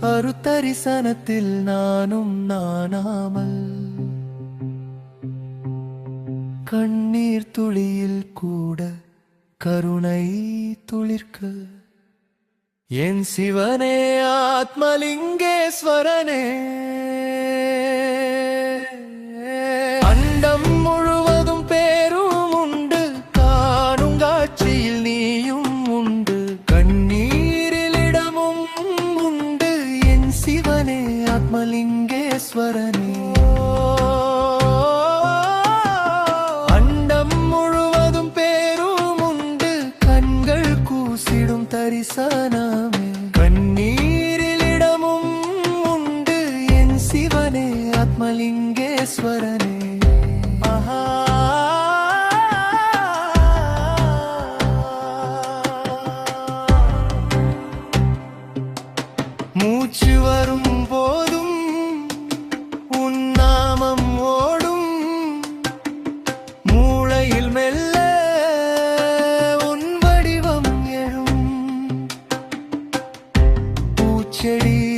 அருத்தரிசனத்தில் நானும் நானாமல் கண்ணீர் துளியில் கூட கருணை துளிர்க்க என் சிவனே ஆத்மலிங்கேஸ்வரனே அண்டம் முழுவதும் பேரும் உண்டு காணும் காட்சியில் நீயும் உண்டு கண்ணீரில் இடமும் உண்டு என் சிவனே ஆத்மலிங்கேஸ்வரனே தரிசனமே கண்ணீரில் இடமும் உண்டு என் சிவனே ஆத்மலிங்கேஸ்வரனே மூச்சு வரும் போதும் உன் நாமம் ஓடும் மூளையில் மெல்ல செடி